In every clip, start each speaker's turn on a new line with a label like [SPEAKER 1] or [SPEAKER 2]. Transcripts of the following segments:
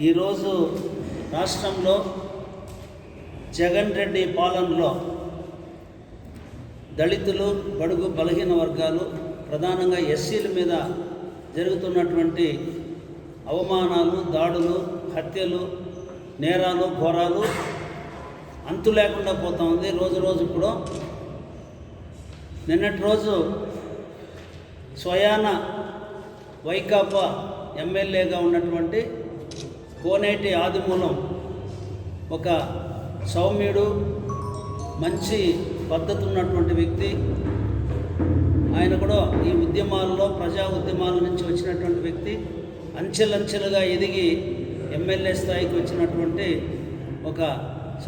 [SPEAKER 1] ఈరోజు రాష్ట్రంలో జగన్ రెడ్డి పాలనలో దళితులు, బడుగు బలహీన వర్గాలు, ప్రధానంగా ఎస్సీల మీద జరుగుతున్నటువంటి అవమానాలు, దాడులు, హత్యలు, నేరాలు, ఘోరాలు అంతు లేకుండా పోతా ఉంది. రోజు రోజు కూడా నిన్నటి రోజు స్వయాన వైకాపా ఎమ్మెల్యేగా ఉన్నటువంటి కోనేటి ఆదిమూలం ఒక సౌమ్యుడు, మంచి పద్ధతి ఉన్నటువంటి వ్యక్తి. ఆయన కూడా ఈ ఉద్యమాల్లో, ప్రజా ఉద్యమాల నుంచి వచ్చినటువంటి వ్యక్తి. అంచెలంచెలుగా ఎదిగి ఎమ్మెల్యే స్థాయికి వచ్చినటువంటి ఒక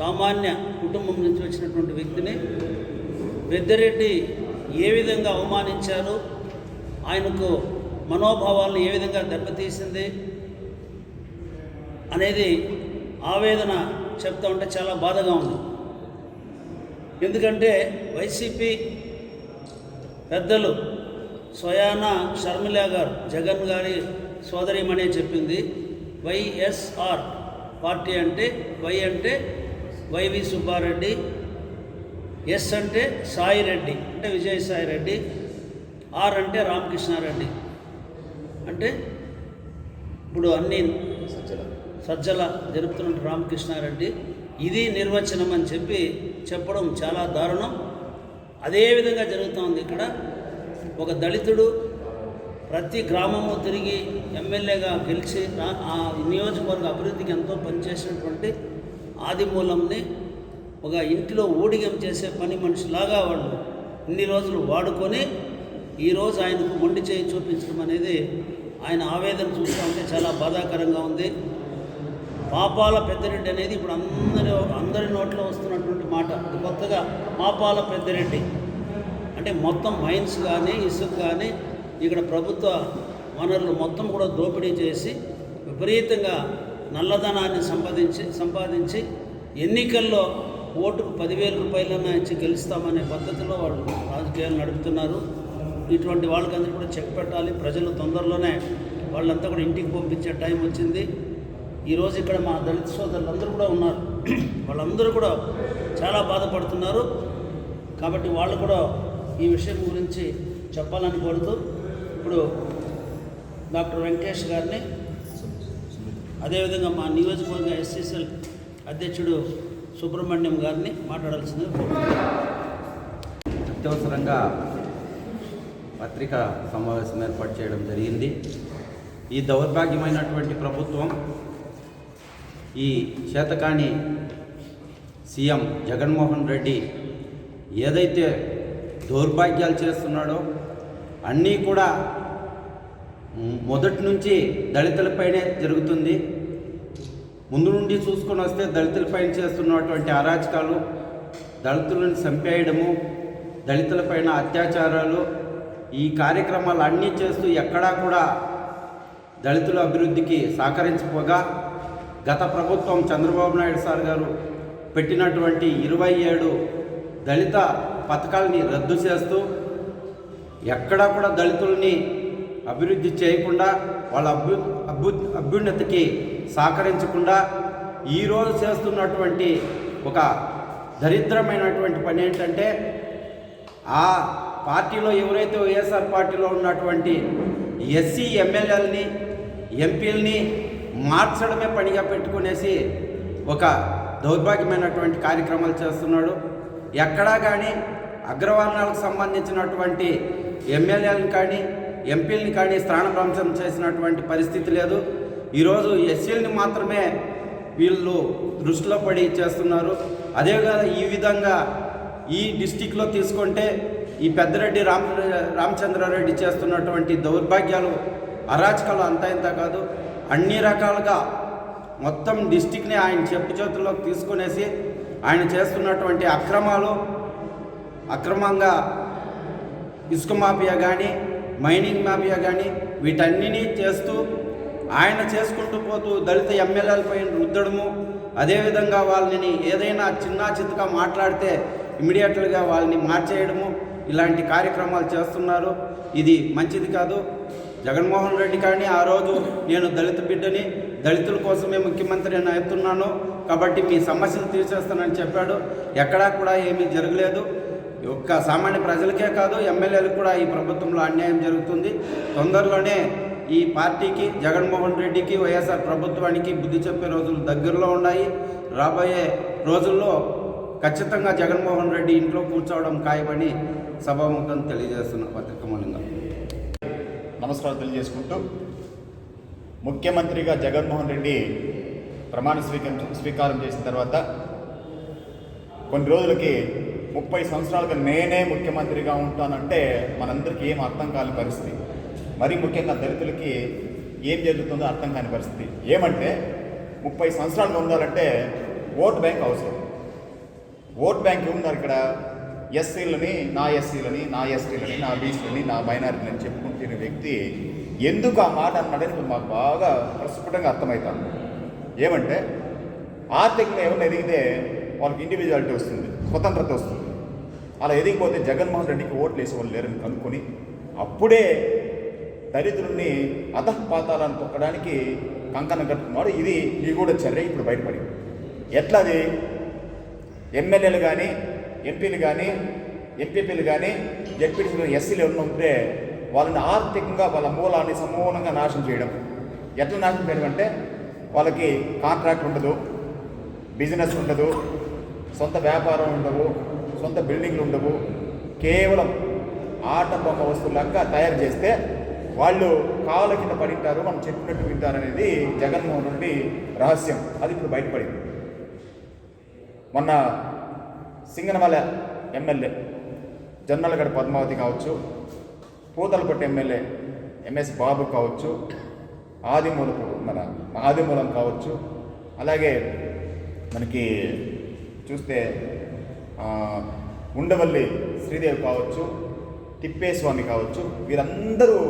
[SPEAKER 1] సామాన్య కుటుంబం నుంచి వచ్చినటువంటి వ్యక్తిని పెద్దిరెడ్డి ఏ విధంగా అవమానించారు, ఆయనకు మనోభావాలను ఏ విధంగా దెబ్బతీసింది అనేది ఆవేదన చెప్తా ఉంటే చాలా బాధగా ఉంది. ఎందుకంటే వైసీపీ పెద్దలు స్వయాన షర్మిల గారు, జగన్ గారి సోదరిమనే చెప్పింది, వైఎస్ఆర్ పార్టీ అంటే వై అంటే వైవి సుబ్బారెడ్డి, ఎస్ అంటే సాయిరెడ్డి అంటే విజయసాయి రెడ్డి, ఆర్ అంటే రామకృష్ణారెడ్డి అంటే ఇప్పుడు అన్ని సజ్జల జరుపుతున్న రామకృష్ణారెడ్డి. ఇది నిర్వచనం అని చెప్పడం చాలా దారుణం. అదేవిధంగా జరుగుతోంది ఇక్కడ. ఒక దళితుడు ప్రతి గ్రామము తిరిగి ఎమ్మెల్యేగా గెలిచి ఆ నియోజకవర్గ అభివృద్ధికి ఎంతో పనిచేసినటువంటి ఆదిమూలంని ఒక ఇంటిలో ఊడిగం చేసే పని మనిషిలాగా వాళ్ళు ఇన్ని రోజులు వాడుకొని ఈరోజు ఆయనకు మొండి చేయి చూపించడం అనేది, ఆయన ఆవేదన చూస్తూ ఉంటే చాలా బాధాకరంగా ఉంది. పాపాల పెద్దిరెడ్డి అనేది ఇప్పుడు అందరి నోట్లో వస్తున్నటువంటి మాట. కొత్తగా పాపాల పెద్దిరెడ్డి అంటే మొత్తం మైన్స్ కానీ, ఇసుక కానీ, ఇక్కడ ప్రభుత్వ వనరులు మొత్తం కూడా దోపిడీ చేసి విపరీతంగా నల్లధనాన్ని సంపాదించి ఎన్నికల్లో ఓటుకు 10,000 రూపాయలన్నా ఇచ్చి గెలుస్తామనే పద్ధతిలో వాళ్ళు రాజకీయాలు నడుపుతున్నారు. ఇటువంటి వాళ్ళకందరూ కూడా చెక్ పెట్టాలి. ప్రజలు తొందరలోనే వాళ్ళంతా కూడా ఇంటికి పంపించే టైం వచ్చింది. ఈరోజు ఇక్కడ మా దళిత సోదరులందరూ కూడా ఉన్నారు. వాళ్ళందరూ కూడా చాలా బాధపడుతున్నారు. కాబట్టి వాళ్ళు కూడా ఈ విషయం గురించి చెప్పాలని కోరుతూ ఇప్పుడు డాక్టర్ వెంకటేష్ గారిని, అదేవిధంగా మా నియోజకవర్గ ఎస్సీసీఎల్ అధ్యక్షుడు సుబ్రహ్మణ్యం గారిని మాట్లాడాల్సింది కోరుతున్నాను.
[SPEAKER 2] అత్యవసరంగా పత్రికా సమావేశం ఏర్పాటు చేయడం జరిగింది. ఈ దౌర్భాగ్యమైనటువంటి ప్రభుత్వం, ఈ చేతకాని సీఎం జగన్మోహన్ రెడ్డి ఏదైతే దౌర్భాగ్యాలు చేస్తున్నాడో అన్నీ కూడా మొదటి నుంచి దళితులపైనే జరుగుతుంది. ముందు నుండి చూసుకొని వస్తే దళితులపైన చేస్తున్నటువంటి అరాచకాలు, దళితులను చంపేయడము, దళితులపైన అత్యాచారాలు, ఈ కార్యక్రమాలు అన్నీ చేస్తూ ఎక్కడా కూడా దళితుల అభివృద్ధికి సహకరించకపోగా గత ప్రభుత్వం చంద్రబాబు నాయుడు సార్ గారు పెట్టినటువంటి 27 దళిత పథకాలని రద్దు చేస్తూ ఎక్కడా కూడా దళితుల్ని అభివృద్ధి చేయకుండా, వాళ్ళ అభ్యున్నతికి సహకరించకుండా ఈరోజు చేస్తున్నటువంటి ఒక దరిద్రమైనటువంటి పని ఏంటంటే, ఆ పార్టీలో ఎవరైతే వైఎస్ఆర్ పార్టీలో ఉన్నటువంటి ఎస్సీ ఎమ్మెల్యేలని, ఎంపీలని మార్చడమే పనిగా పెట్టుకునేసి ఒక దౌర్భాగ్యమైనటువంటి కార్యక్రమాలు చేస్తున్నాడు. ఎక్కడా కానీ అగ్రవర్ణాలకు సంబంధించినటువంటి ఎమ్మెల్యేలను కానీ, ఎంపీలని కానీ స్థానభ్రంశం చేసినటువంటి పరిస్థితి లేదు. ఈరోజు ఎస్సీలని మాత్రమే వీళ్ళు దృష్టిలో పడి చేస్తున్నారు. అదేవిధంగా ఈ విధంగా ఈ డిస్టిక్లో తీసుకుంటే ఈ పెద్దిరెడ్డి రామచంద్రారెడ్డి చేస్తున్నటువంటి దౌర్భాగ్యాలు, అరాచకాలు అంతా ఇంత కాదు. అన్ని రకాలుగా మొత్తం డిస్టిక్ని ఆయన చెప్పు చేతుల్లోకి తీసుకునేసి ఆయన చేస్తున్నటువంటి అక్రమంగా ఇసుక మాఫియా కానీ, మైనింగ్ మాఫియా కానీ వీటన్నిటినీ చేస్తూ ఆయన చేసుకుంటూ పోతూ దళిత ఎమ్మెల్యేలపై రుద్దడము, అదేవిధంగా వాళ్ళని ఏదైనా చిన్నా చితకా మాట్లాడితే ఇమీడియట్గా వాళ్ళని మార్చేయడము, ఇలాంటి కార్యక్రమాలు చేస్తున్నారు. ఇది మంచిది కాదు. జగన్మోహన్ రెడ్డి కానీ ఆ రోజు నేను దళిత బిడ్డని, దళితుల కోసమే ముఖ్యమంత్రి అని అవుతున్నాను కాబట్టి మీ సమస్యలు తీర్చేస్తానని చెప్పాడు. ఎక్కడా కూడా ఏమీ జరగలేదు. ఒక్క సామాన్య ప్రజలకే కాదు, ఎమ్మెల్యేలకు కూడా ఈ ప్రభుత్వంలో అన్యాయం జరుగుతుంది. తొందరలోనే ఈ పార్టీకి, జగన్మోహన్ రెడ్డికి, వైఎస్ఆర్ ప్రభుత్వానికి బుద్ధి చెప్పే రోజులు దగ్గరలో ఉన్నాయి. రాబోయే రోజుల్లో ఖచ్చితంగా జగన్మోహన్ రెడ్డి ఇంట్లో కూర్చోవడం ఖాయమని సభాముఖం తెలియజేస్తున్న పత్రిక మూలంగా
[SPEAKER 3] నమస్కారం తెలియజేసుకుంటూ, ముఖ్యమంత్రిగా జగన్మోహన్ రెడ్డి ప్రమాణ స్వీకారం చేసిన తర్వాత కొన్ని రోజులకి 30 సంవత్సరాలుగా నేనే ముఖ్యమంత్రిగా ఉంటానంటే మనందరికీ ఏం అర్థం కాని పరిస్థితి. మరీ ముఖ్యంగా దళితులకి ఏం జరుగుతుందో అర్థం కాని పరిస్థితి. ఏమంటే 30 సంవత్సరాలుగా ఉండాలంటే ఓట్ బ్యాంక్ అవసరం. ఓట్ బ్యాంక్ ఉన్నారు ఇక్కడ. ఎస్సీలని, నా ఎస్సీలని, నా ఎస్టీలని, నా బీసీలని, నా మైనారిటీలని చెప్పుకుంటున్న వ్యక్తి ఎందుకు ఆ మాట అన్నాడని మాకు బాగా ప్రస్ఫుటంగా అర్థమవుతాను. ఏమంటే ఆర్థికంగా ఎవరిని ఎదిగితే వాళ్ళకి ఇండివిజువాలిటీ వస్తుంది, స్వతంత్రత వస్తుంది. అలా ఎదిగిపోతే జగన్మోహన్ రెడ్డికి ఓట్లు వేసేవాళ్ళు లేరని కనుక్కొని అప్పుడే దళితులని అధఃపాతాలను తొక్కడానికి కంకణం కట్టుకున్నాడు. ఇది కూడా చర్య ఇప్పుడు బయటపడింది. ఎట్లాది ఎమ్మెల్యేలు కానీ, ఎంపీలు కానీ, ఎంపీపీలు కానీ, జడ్పీటీసీలు, ఎస్సీలు ఎవరైనా ఉంటే వాళ్ళని ఆర్థికంగా వాళ్ళ మూలాన్ని సమూలంగా నాశనం చేయడం. ఎట్లా నాశనం చేయడం అంటే వాళ్ళకి కాంట్రాక్ట్ ఉండదు, బిజినెస్ ఉండదు, సొంత వ్యాపారం ఉండవు, సొంత బిల్డింగ్లు ఉండవు. కేవలం ఆట బొమ్మ వస్తువులాగా తయారు చేస్తే వాళ్ళు కాళ్ళ కింద పడింటారు, మనం చెప్పినట్టు వింటారనేది జగన్మోహన్ రెడ్డి రహస్యం. అది ఇప్పుడు బయటపడింది. మొన్న సింగనమల ఎమ్మెల్యే జొన్నలగడ్డ పద్మావతి కావచ్చు, పూతలపట్టు ఎమ్మెల్యే ఎంఎస్ బాబు కావచ్చు, ఆదిమూలం కావచ్చు, అలాగే మనకి చూస్తే ఉండవల్లి శ్రీదేవి కావచ్చు, తిప్పేస్వామి కావచ్చు, వీరందరూ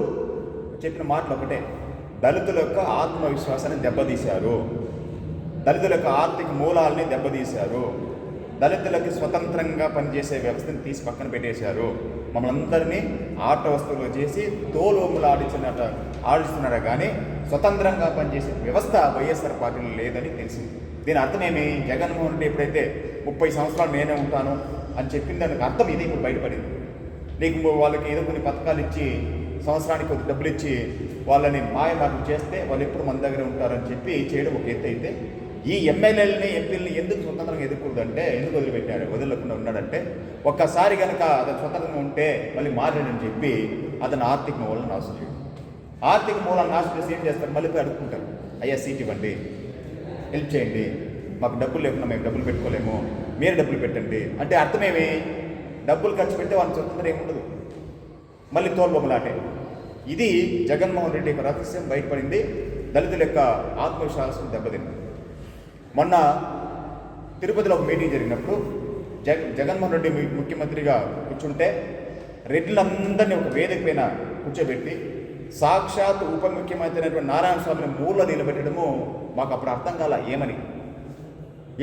[SPEAKER 3] చెప్పిన మాటలు ఒకటే. దళితుల యొక్క ఆత్మవిశ్వాసాన్ని దెబ్బతీశారు, దళితుల యొక్క ఆర్థిక మూలాలని దెబ్బతీశారు, దళితులకి స్వతంత్రంగా పనిచేసే వ్యవస్థను తీసి పక్కన పెట్టేశారు, మమ్మల్ని అందరినీ ఆట వస్తువులు చేసి తోలుములు ఆడిస్తున్నారు కానీ స్వతంత్రంగా పనిచేసే వ్యవస్థ వైఎస్ఆర్ పార్టీలో లేదని తెలిసింది. దీని అర్థమేమి? జగన్మోహన్ రెడ్డి ఎప్పుడైతే 30 సంవత్సరాలు నేనే ఉంటాను అని చెప్పిన దానికి అర్థం ఇది ఇప్పుడు బయటపడింది. నీకు వాళ్ళకి ఏదో కొన్ని పథకాలు ఇచ్చి, సంవత్సరానికి కొద్ది డబ్బులు ఇచ్చి వాళ్ళని మాయమాటలు చేస్తే వాళ్ళు ఎప్పుడు మన దగ్గర ఉంటారని చెప్పి చేయడం ఒక ఎత్తు అయితే, ఈ ఎమ్మెల్యేలని, ఎంపీలని ఎందుకు స్వతంత్రంగా ఎదుర్కొందంటే, ఎందుకు వదిలేకుండా ఉన్నాడంటే, ఒక్కసారి కనుక అతను స్వతంత్రంగా ఉంటే మళ్ళీ మారాడని చెప్పి అతను ఆర్థిక మూలాన్ని నాశనం చేయడం. ఆర్థిక మూలాన్ని నాశనం చేసి ఏం చేస్తారు? మళ్ళీ పోయి అడుక్కుంటారు, అయ్యా సీట్ ఇవ్వండి, హెల్ప్ చేయండి, మాకు డబ్బులు లేకుండా మేము డబ్బులు పెట్టుకోలేము, మీరు డబ్బులు పెట్టండి అంటే అర్థమేమి? డబ్బులు ఖర్చు పెడితే వాళ్ళకి స్వతంత్రం ఏముండదు, మళ్ళీ తోలుబొమ్మలాటే. ఇది జగన్మోహన్ రెడ్డి యొక్క రహస్యం బయటపడింది. దళితుల యొక్క ఆత్మవిశ్వాసం దెబ్బతింది. మొన్న తిరుపతిలో ఒక మీటింగ్ జరిగినప్పుడు జగన్మోహన్ రెడ్డి ముఖ్యమంత్రిగా కూర్చుంటే రెడ్లందరినీ ఒక వేదిక పైన కూర్చోబెట్టి సాక్షాత్ ఉప ముఖ్యమంత్రి అయినటువంటి నారాయణ స్వామిని మూలలో నిలబెట్టడము మాకు అప్పుడు అర్థం కాల.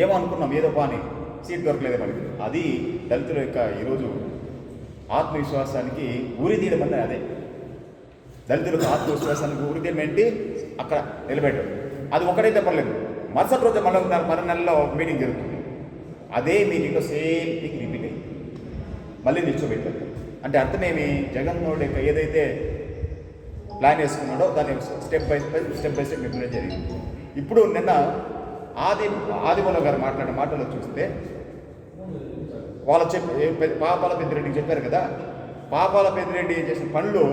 [SPEAKER 3] ఏమో అనుకున్నాం, ఏదో పాని సీట్ దొరకలేదేమని. అది దళితుల యొక్క ఈరోజు ఆత్మవిశ్వాసానికి ఉరితీయడం అన్నది అదే. దళితులకు ఆత్మవిశ్వాసానికి ఉరితీయడం ఏంటి? అక్కడ నిలబెట్టడం. అది ఒకటైతే పర్లేదు, మరుసటి రోజు మరో నెలలో మీటింగ్ జరుగుతుంది. అదే మీటింగ్లో సేమ్ థింగ్ రిపీట్ అయ్యింది, మళ్ళీ నిల్చోబెట్టారు. అంటే అర్థమేమి? జగన్మోహన్ రెడ్డి ఏదైతే ప్లాన్ వేసుకున్నాడో దాన్ని స్టెప్ బై స్టెప్ ఇంప్లిమెంట్ జరిగింది. ఇప్పుడు నిన్న ఆదిమూలం గారు మాట్లాడిన మాటలో చూస్తే పాపాల పెద్దిరెడ్డికి చెప్పారు కదా, పాపాల పెద్దిరెడ్డి చేసిన పనులు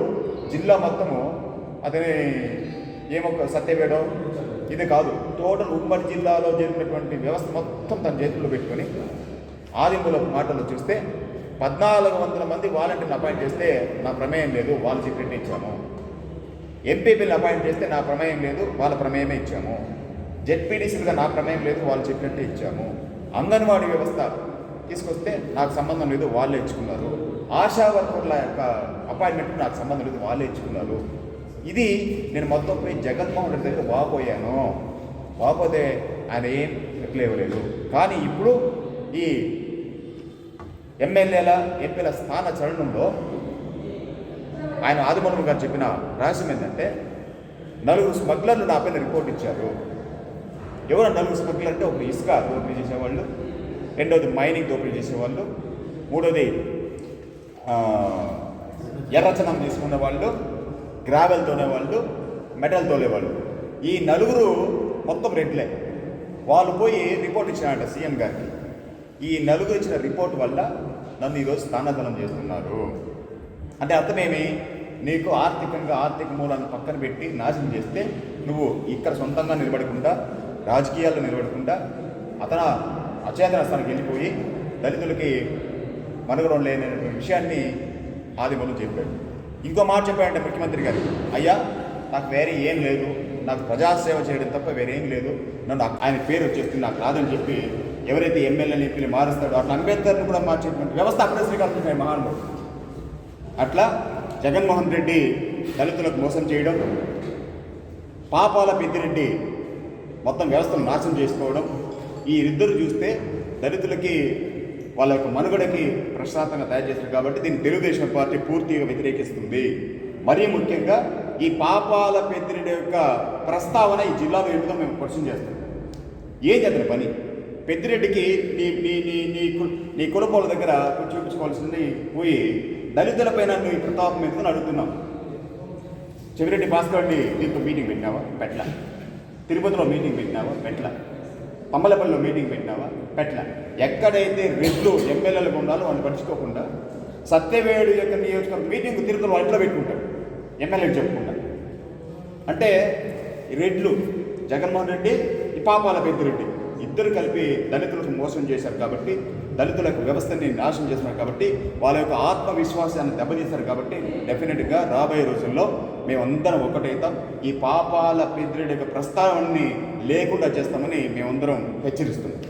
[SPEAKER 3] జిల్లా మొత్తము అతని ఏమో సత్యవేయడం ఇది కాదు, టోటల్ ఉమ్మడి జిల్లాలో జరిగినటువంటి వ్యవస్థ మొత్తం తన చేతుల్లో పెట్టుకొని ఆదిమూలం మాటల్లో చూస్తే 1400 మంది వాలంటీర్ని అపాయింట్ చేస్తే నా ప్రమేయం లేదు, వాళ్ళు చెప్పినట్టు ఇచ్చాము. ఎంపీపీని అపాయింట్ చేస్తే నా ప్రమేయం లేదు, వాళ్ళ ప్రమేయమే ఇచ్చాము. జెడ్పీటీసీలుగా నా ప్రమేయం లేదు, వాళ్ళు చెప్పినట్టే ఇచ్చాము. అంగన్వాడీ వ్యవస్థ తీసుకొస్తే నాకు సంబంధం లేదు, వాళ్ళే ఇచ్చుకున్నారు. ఆశా వర్కర్ల యొక్క అపాయింట్మెంట్ నాకు సంబంధం లేదు, వాళ్ళే ఇచ్చుకున్నారు. ఇది నేను మొత్తం పోయి జగన్మోహన్ రెడ్డి దగ్గర వాపోతే ఆయన ఏం రిప్లై ఇవ్వలేదు. కానీ ఇప్పుడు ఈ ఎమ్మెల్యేల ఎంపీల స్థాన చలనంలో ఆయన ఆదిమూలము గారు చెప్పిన రహస్యం ఏంటంటే, నలుగురు స్మగ్లర్లు నా పైన రిపోర్ట్ ఇచ్చారు. ఎవరు నలుగురు స్మగ్లర్ అంటే, ఒకరు ఇసుక దోపిడీ చేసేవాళ్ళు, రెండోది మైనింగ్ దోపిడీ చేసేవాళ్ళు, మూడోది ఎర్రచనం తీసుకునే వాళ్ళు, గ్రావెల్ తోనేవాళ్ళు, మెటల్ తోలేవాళ్ళు. ఈ నలుగురు మొత్తం రెడ్లే. వాళ్ళు పోయి రిపోర్ట్ ఇచ్చినారంట సీఎం గారికి. ఈ నలుగురు ఇచ్చిన రిపోర్ట్ వల్ల నన్ను ఈరోజు స్థానాంతరం చేస్తున్నారు. అంటే అర్థమేమి, నీకు ఆర్థిక మూలాన్ని పక్కన పెట్టి నాశనం చేస్తే నువ్వు ఇక్కడ సొంతంగా నిలబడకుండా, రాజకీయాల్లో నిలబడకుండా అచేతన స్థానానికి వెళ్ళిపోయి దళితులకి మనుగడం లేనటువంటి విషయాన్ని ఆదిమూలం చెప్పాడు. ఇంకో మాట చెప్పాడంటే ముఖ్యమంత్రి గారు, అయ్యా నాకు వేరే ఏం లేదు, నాకు ప్రజాసేవ చేయడం తప్ప వేరేం లేదు, నన్ను ఆయన పేరు వచ్చేస్తుంది నాకు రాదని చెప్పి ఎవరైతే ఎమ్మెల్యేని ఎంపీని మారుస్తాడో అట్లా అంబేద్కర్ని కూడా మార్చేటువంటి వ్యవస్థ అప్పుడే శ్రీకాకుళం మహానుభావుడు. అట్లా జగన్మోహన్ రెడ్డి దళితులకు మోసం చేయడం, పాపాల పెద్దిరెడ్డి మొత్తం వ్యవస్థను నాశనం చేసుకోవడం, ఈ ఇద్దరు చూస్తే దళితులకి వాళ్ళ యొక్క మనుగడకి ప్రశాంతంగా తయారు చేస్తారు. కాబట్టి దీన్ని తెలుగుదేశం పార్టీ పూర్తిగా వ్యతిరేకిస్తుంది. మరీ ముఖ్యంగా ఈ పాపాల పెద్దిరెడ్డి యొక్క ప్రస్తావన ఈ జిల్లాలో ఎందుకో మేము క్వశ్చన్ చేస్తాం. ఏం చేద్దాం పని? పెద్దిరెడ్డికి నీ కులపోల దగ్గర చూపించుకోవాల్సింది పోయి దళితులపైన నువ్వు ప్రతాపం ఎందుకని అడుగుతున్నాం. చెవిరెడ్డి భాస్కర్ని దీంతో మీటింగ్ పెట్టినావా? పెట్టలా. తిరుపతిలో మీటింగ్ పెట్టినావా? పెట్టలా. పంబలపల్లిలో మీటింగ్ పెట్టినావా? పెట్టలా. ఎక్కడైతే రెడ్లు ఎమ్మెల్యేలకు ఉండాలో వాళ్ళు పట్టించుకోకుండా సత్యవేడు యొక్క నియోజకవర్గ మీటింగ్ తిరుపతిలో వాళ్ళు ఎట్లా పెట్టుకుంటారు ఎమ్మెల్యేకి చెప్పుకుంటా. అంటే రెడ్లు జగన్మోహన్ రెడ్డి, ఈ పాపాల పెద్దిరెడ్డి ఇద్దరు కలిపి దళితులకు మోసం చేశారు. కాబట్టి దళితులకు వ్యవస్థని నాశనం చేస్తున్నారు. కాబట్టి వాళ్ళ యొక్క ఆత్మవిశ్వాసాన్ని దెబ్బతీశారు. కాబట్టి డెఫినెట్గా రాబోయే రోజుల్లో మేమందరం ఒకటైతాం. ఈ పాపాల పెద్దిరెడ్డి యొక్క ప్రస్తావనని లేకుండా చేస్తామని మేమందరం హెచ్చరిస్తున్నాం.